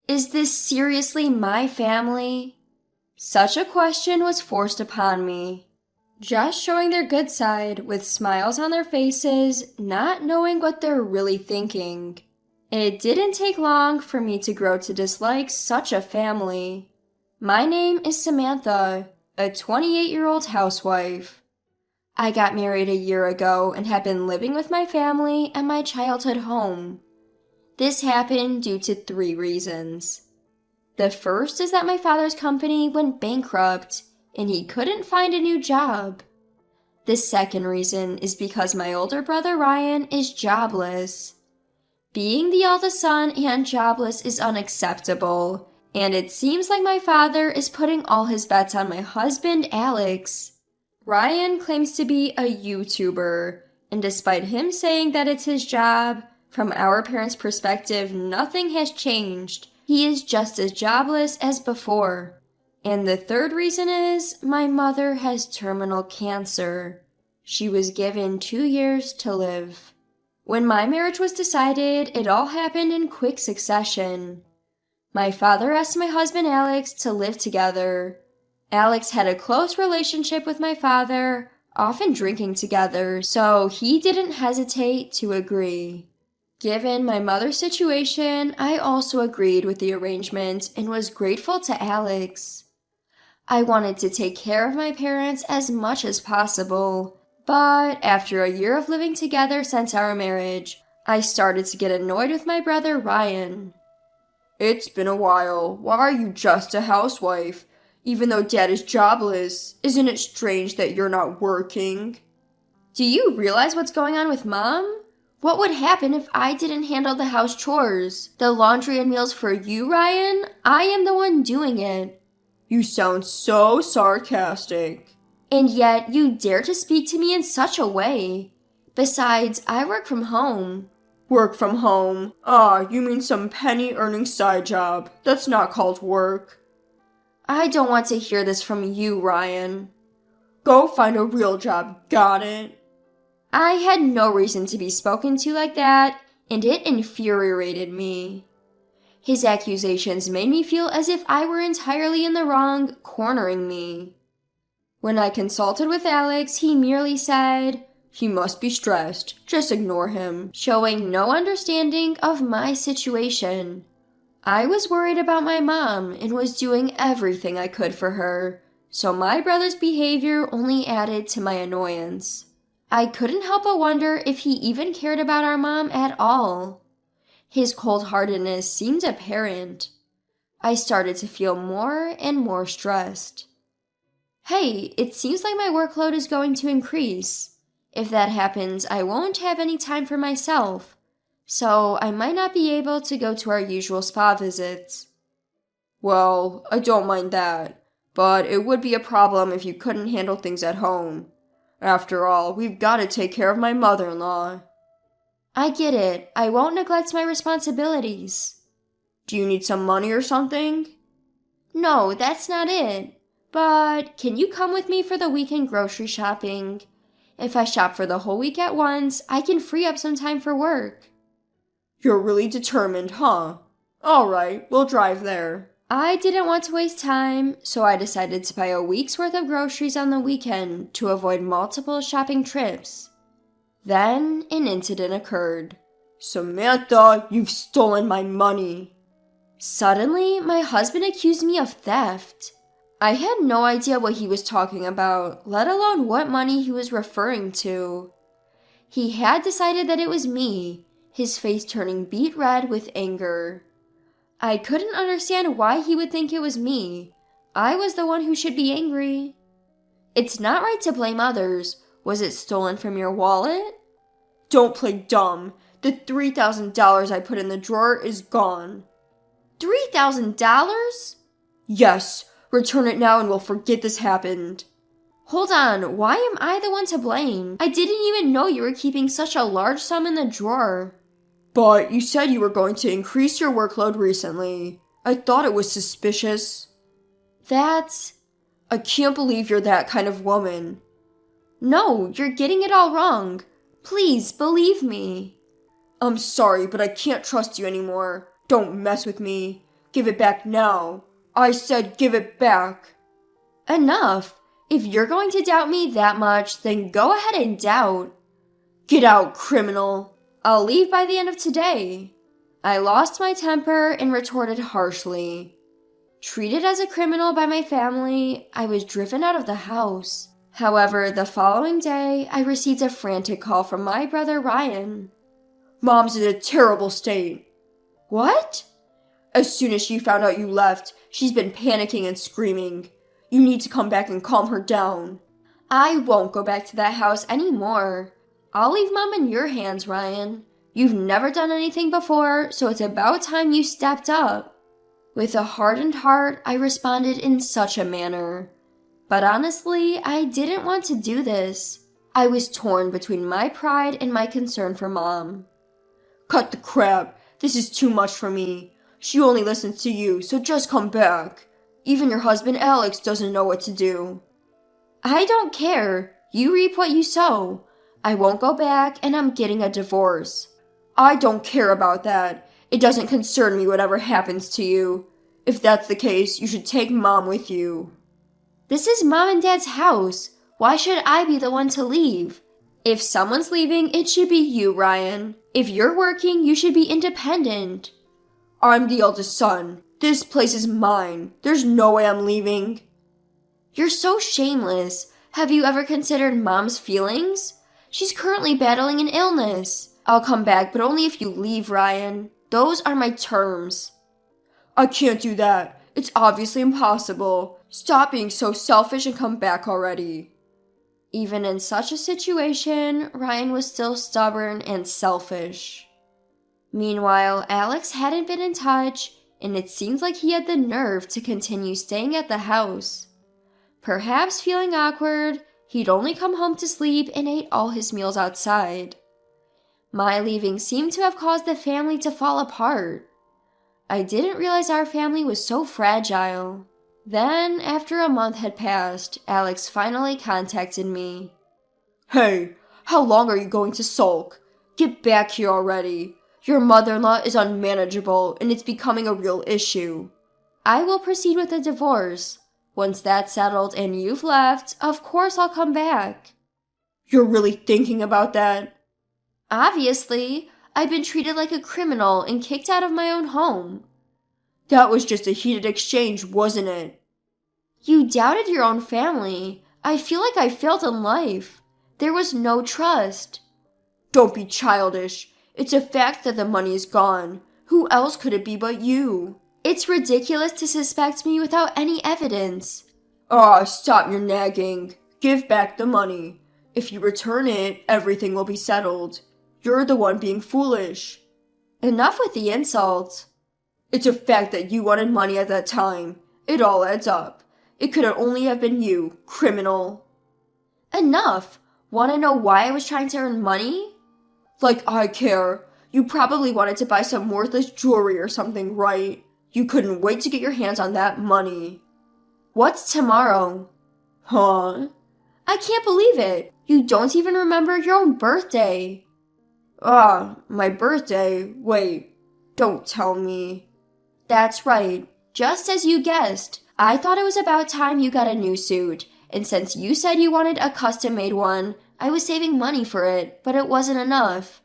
Is this seriously my family? Such a question was forced upon me. Just showing their good side with smiles on their faces, not knowing what they're really thinking. It didn't take long for me to grow to dislike such a family. My name is Samantha, a 28-year-old housewife. I got married a year ago and have been living with my family at my childhood home. This happened due to 3 reasons. The first is that my father's company went bankrupt and he couldn't find a new job. The second reason is because my older brother Ryan is jobless. Being the eldest son and jobless is unacceptable, and it seems like my father is putting all his bets on my husband Alex. Ryan claims to be a YouTuber, and despite him saying that it's his job, from our parents' perspective, nothing has changed. He is just as jobless as before. And the third reason is my mother has terminal cancer. She was given 2 years to live. When my marriage was decided, it all happened in quick succession. My father asked my husband Alex to live together. Alex had a close relationship with my father, often drinking together, so he didn't hesitate to agree. Given my mother's situation, I also agreed with the arrangement and was grateful to Alex. I wanted to take care of my parents as much as possible, but after a year of living together since our marriage, I started to get annoyed with my brother Ryan. It's been a while. Why are you just a housewife? Even though Dad is jobless, isn't it strange that you're not working? Do you realize what's going on with Mom? What would happen if I didn't handle the house chores? The laundry and meals for you, Ryan? I am the one doing it. You sound so sarcastic. And yet you dare to speak to me in such a way. Besides, I work from home. Work from home? Ah, you mean some penny-earning side job. That's not called work. I don't want to hear this from you, Ryan. Go find a real job, got it? I had no reason to be spoken to like that, and it infuriated me. His accusations made me feel as if I were entirely in the wrong, cornering me. When I consulted with Alex, he merely said, "He must be stressed. Just ignore him," showing no understanding of my situation. I was worried about my mom and was doing everything I could for her, so my brother's behavior only added to my annoyance. I couldn't help but wonder if he even cared about our mom at all. His cold-heartedness seemed apparent. I started to feel more and more stressed. Hey, it seems like my workload is going to increase. If that happens, I won't have any time for myself, so I might not be able to go to our usual spa visits. Well, I don't mind that, but it would be a problem if you couldn't handle things at home. After all, we've got to take care of my mother-in-law. I get it. I won't neglect my responsibilities. Do you need some money or something? No, that's not it. But can you come with me for the weekend grocery shopping? If I shop for the whole week at once, I can free up some time for work. You're really determined, huh? All right, we'll drive there. I didn't want to waste time, so I decided to buy a week's worth of groceries on the weekend to avoid multiple shopping trips. Then an incident occurred. Samantha, you've stolen my money. Suddenly, my husband accused me of theft. I had no idea what he was talking about, let alone what money he was referring to. He had decided that it was me, his face turning beet red with anger. I couldn't understand why he would think it was me. I was the one who should be angry. It's not right to blame others. Was it stolen from your wallet? Don't play dumb. The $3,000 I put in the drawer is gone. $3,000? Yes. Return it now and we'll forget this happened. Hold on, why am I the one to blame? I didn't even know you were keeping such a large sum in the drawer. But you said you were going to increase your workload recently. I thought it was suspicious. I can't believe you're that kind of woman. No, you're getting it all wrong. Please, believe me. I'm sorry, but I can't trust you anymore. Don't mess with me. Give it back now. I said give it back. Enough. If you're going to doubt me that much, then go ahead and doubt. Get out, criminal. I'll leave by the end of today. I lost my temper and retorted harshly. Treated as a criminal by my family, I was driven out of the house. However, the following day, I received a frantic call from my brother Ryan. Mom's in a terrible state. What? As soon as she found out you left, she's been panicking and screaming. You need to come back and calm her down. I won't go back to that house anymore. I'll leave Mom in your hands, Ryan. You've never done anything before, so it's about time you stepped up. With a hardened heart, I responded in such a manner. But honestly, I didn't want to do this. I was torn between my pride and my concern for Mom. Cut the crap. This is too much for me. She only listens to you, so just come back. Even your husband Alex doesn't know what to do. I don't care. You reap what you sow. I won't go back, and I'm getting a divorce. I don't care about that. It doesn't concern me whatever happens to you. If that's the case, you should take Mom with you. This is Mom and Dad's house. Why should I be the one to leave? If someone's leaving, it should be you, Ryan. If you're working, you should be independent. I'm the eldest son. This place is mine. There's no way I'm leaving. You're so shameless. Have you ever considered Mom's feelings? She's currently battling an illness. I'll come back, but only if you leave, Ryan. Those are my terms. I can't do that. It's obviously impossible. Stop being so selfish and come back already. Even in such a situation, Ryan was still stubborn and selfish. Meanwhile, Alex hadn't been in touch, and it seemed like he had the nerve to continue staying at the house. Perhaps feeling awkward, he'd only come home to sleep and ate all his meals outside. My leaving seemed to have caused the family to fall apart. I didn't realize our family was so fragile. Then, after a month had passed, Alex finally contacted me. Hey, how long are you going to sulk? Get back here already. Your mother-in-law is unmanageable, and it's becoming a real issue. I will proceed with the divorce. Once that's settled and you've left, of course I'll come back. You're really thinking about that? Obviously. I've been treated like a criminal and kicked out of my own home. That was just a heated exchange, wasn't it? You doubted your own family. I feel like I failed in life. There was no trust. Don't be childish. It's a fact that the money is gone. Who else could it be but you? It's ridiculous to suspect me without any evidence. Stop your nagging. Give back the money. If you return it, everything will be settled. You're the one being foolish. Enough with the insults. It's a fact that you wanted money at that time. It all adds up. It could only have been you, criminal. Enough. Want to know why I was trying to earn money? Like I care. You probably wanted to buy some worthless jewelry or something, right? You couldn't wait to get your hands on that money. What's tomorrow? Huh? I can't believe it. You don't even remember your own birthday. My birthday? Wait, don't tell me. That's right. Just as you guessed. I thought it was about time you got a new suit, and since you said you wanted a custom-made one, I was saving money for it, but it wasn't enough.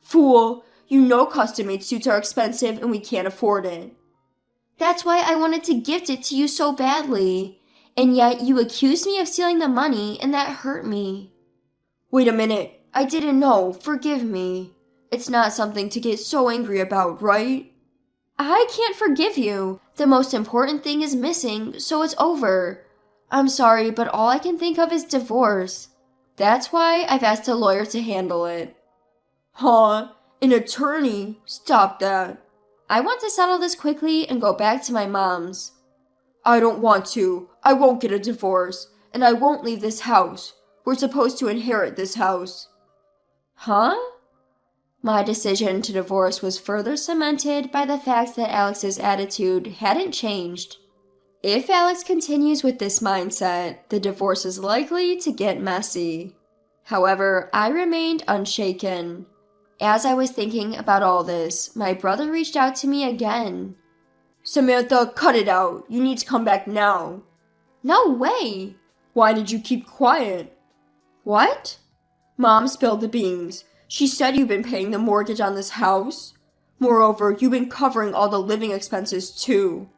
Fool, you know custom-made suits are expensive and we can't afford it. That's why I wanted to gift it to you so badly, and yet you accused me of stealing the money, and that hurt me. Wait a minute. I didn't know. Forgive me. It's not something to get so angry about, right? I can't forgive you. The most important thing is missing, so it's over. I'm sorry, but all I can think of is divorce. That's why I've asked a lawyer to handle it. Huh? An attorney? Stop that. I want to settle this quickly and go back to my mom's. I don't want to. I won't get a divorce, and I won't leave this house. We're supposed to inherit this house. Huh? My decision to divorce was further cemented by the fact that Alex's attitude hadn't changed. If Alex continues with this mindset, the divorce is likely to get messy. However, I remained unshaken. As I was thinking about all this, my brother reached out to me again. Samantha, cut it out. You need to come back now. No way! Why did you keep quiet? What? Mom spilled the beans. She said you've been paying the mortgage on this house. Moreover, you've been covering all the living expenses too.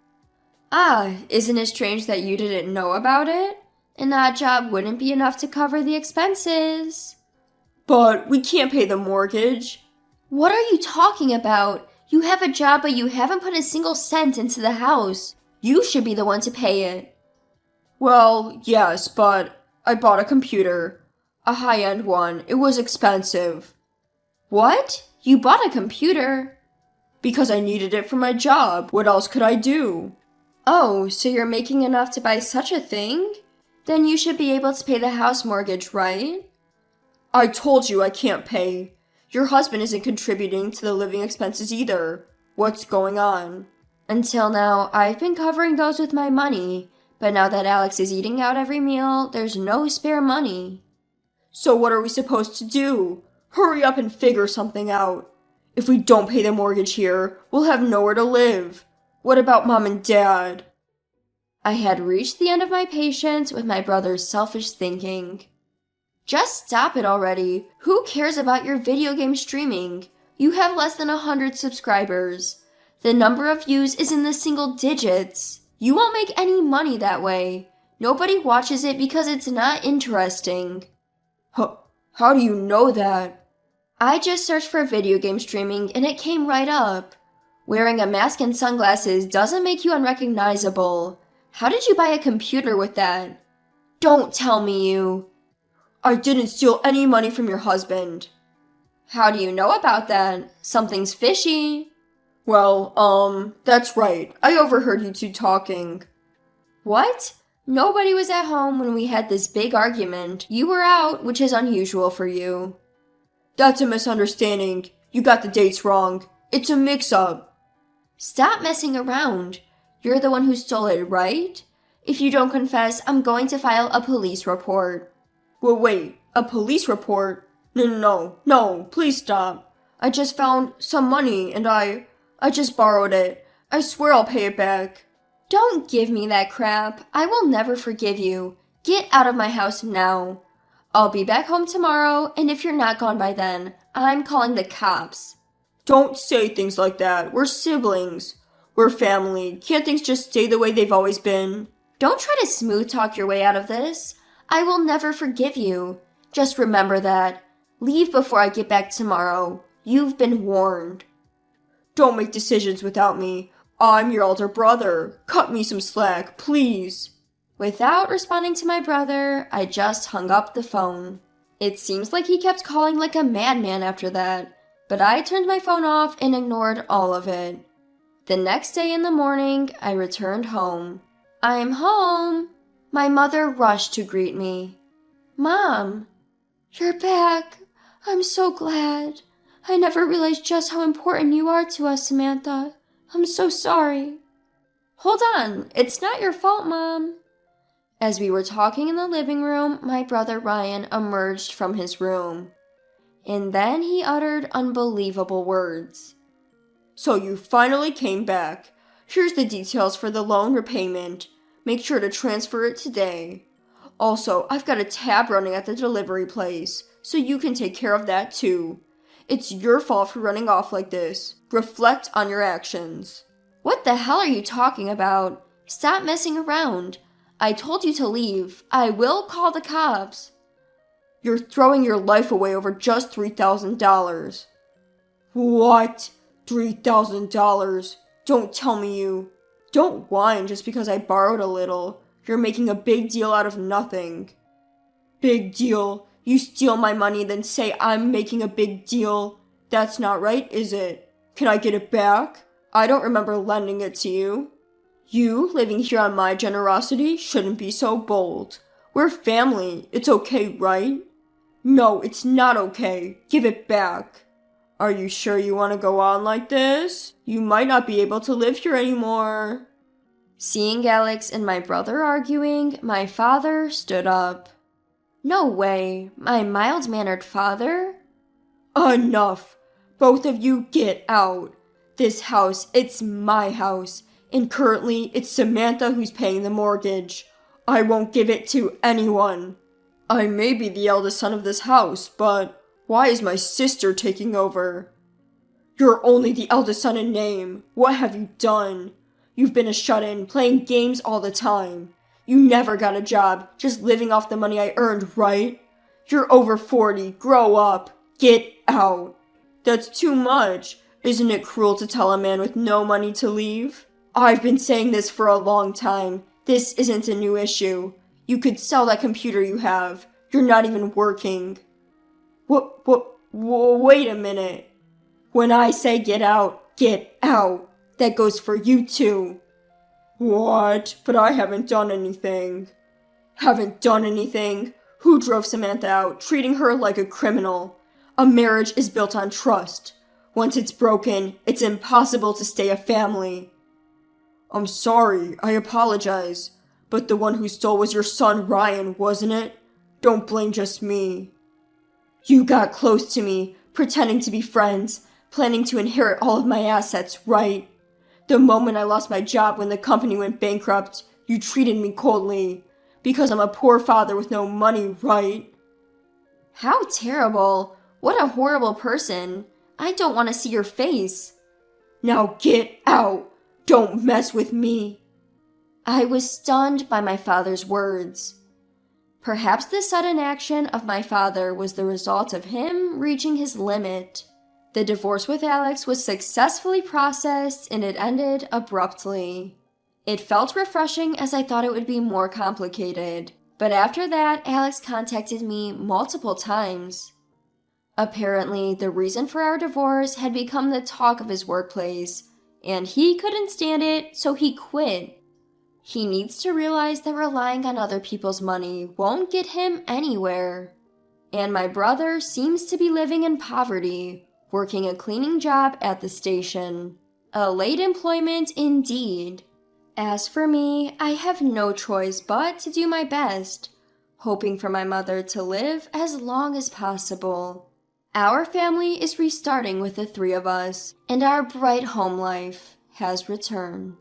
Isn't it strange that you didn't know about it? An odd job wouldn't be enough to cover the expenses. But we can't pay the mortgage. What are you talking about? You have a job, but you haven't put a single cent into the house. You should be the one to pay it. Well, yes, but I bought a computer. A high-end one. It was expensive. What? You bought a computer? Because I needed it for my job. What else could I do? Oh, so you're making enough to buy such a thing? Then you should be able to pay the house mortgage, right? I told you I can't pay. Your husband isn't contributing to the living expenses either. What's going on? Until now, I've been covering those with my money, but now that Alex is eating out every meal, there's no spare money. So what are we supposed to do? Hurry up and figure something out. If we don't pay the mortgage here, we'll have nowhere to live. What about Mom and Dad? I had reached the end of my patience with my brother's selfish thinking. Just stop it already. Who cares about your video game streaming? You have less than 100 subscribers. The number of views is in the single digits. You won't make any money that way. Nobody watches it because it's not interesting. How do you know that? I just searched for video game streaming and it came right up. Wearing a mask and sunglasses doesn't make you unrecognizable. How did you buy a computer with that? Don't tell me you. I didn't steal any money from your husband. How do you know about that? Something's fishy. Well, that's right. I overheard you two talking. What? Nobody was at home when we had this big argument. You were out, which is unusual for you. That's a misunderstanding. You got the dates wrong. It's a mix-up. Stop messing around. You're the one who stole it, right? If you don't confess, I'm going to file a police report. Well, wait, a police report? No, please stop. I just found some money and I just borrowed it. I swear I'll pay it back. Don't give me that crap. I will never forgive you. Get out of my house now. I'll be back home tomorrow, and if you're not gone by then, I'm calling the cops. Don't say things like that. We're siblings. We're family. Can't things just stay the way they've always been? Don't try to smooth talk your way out of this. I will never forgive you. Just remember that. Leave before I get back tomorrow. You've been warned. Don't make decisions without me. I'm your older brother. Cut me some slack, please. Without responding to my brother, I just hung up the phone. It seems like he kept calling like a madman after that, but I turned my phone off and ignored all of it. The next day in the morning, I returned home. I'm home. My mother rushed to greet me. Mom, you're back. I'm so glad. I never realized just how important you are to us, Samantha. I'm so sorry. Hold on, it's not your fault, Mom. As we were talking in the living room, my brother Ryan emerged from his room. And then he uttered unbelievable words. So you finally came back. Here's the details for the loan repayment. Make sure to transfer it today. Also, I've got a tab running at the delivery place, so you can take care of that too. It's your fault for running off like this. Reflect on your actions. What the hell are you talking about? Stop messing around. I told you to leave. I will call the cops. You're throwing your life away over just $3,000. What? $3,000? Don't tell me you... Don't whine just because I borrowed a little. You're making a big deal out of nothing. Big deal? You steal my money then say I'm making a big deal? That's not right, is it? Can I get it back? I don't remember lending it to you. You, living here on my generosity, shouldn't be so bold. We're family. It's okay, right? No, it's not okay. Give it back. Are you sure you want to go on like this? You might not be able to live here anymore. Seeing Alex and my brother arguing, my father stood up. No way, my mild-mannered father? Enough. Both of you get out. This house, it's my house. and currently it's Samantha who's paying the mortgage. I won't give it to anyone. I may be the eldest son of this house, but why is my sister taking over? You're only the eldest son in name. What have you done? You've been a shut-in, playing games all the time. You never got a job, just living off the money I earned, right? You're over 40, grow up, get out. That's too much. Isn't it cruel to tell a man with no money to leave? I've been saying this for a long time. This isn't a new issue. You could sell that computer you have. You're not even working. Wait a minute. When I say get out, that goes for you too. What? But I haven't done anything. Haven't done anything? Who drove Samantha out, treating her like a criminal? A marriage is built on trust. Once it's broken, it's impossible to stay a family. I'm sorry, I apologize. But the one who stole was your son, Ryan, wasn't it? Don't blame just me. You got close to me, pretending to be friends, planning to inherit all of my assets, right? The moment I lost my job when the company went bankrupt, you treated me coldly. Because I'm a poor father with no money, right? How terrible. What a horrible person. I don't want to see your face. Now get out. Don't mess with me. I was stunned by my father's words. Perhaps the sudden action of my father was the result of him reaching his limit. The divorce with Alex was successfully processed and it ended abruptly. It felt refreshing as I thought it would be more complicated. But after that, Alex contacted me multiple times. Apparently, the reason for our divorce had become the talk of his workplace, and he couldn't stand it, so he quit. He needs to realize that relying on other people's money won't get him anywhere. And my brother seems to be living in poverty, working a cleaning job at the station. A late employment indeed. As for me, I have no choice but to do my best, hoping for my mother to live as long as possible. Our family is restarting with the three of us, and our bright home life has returned.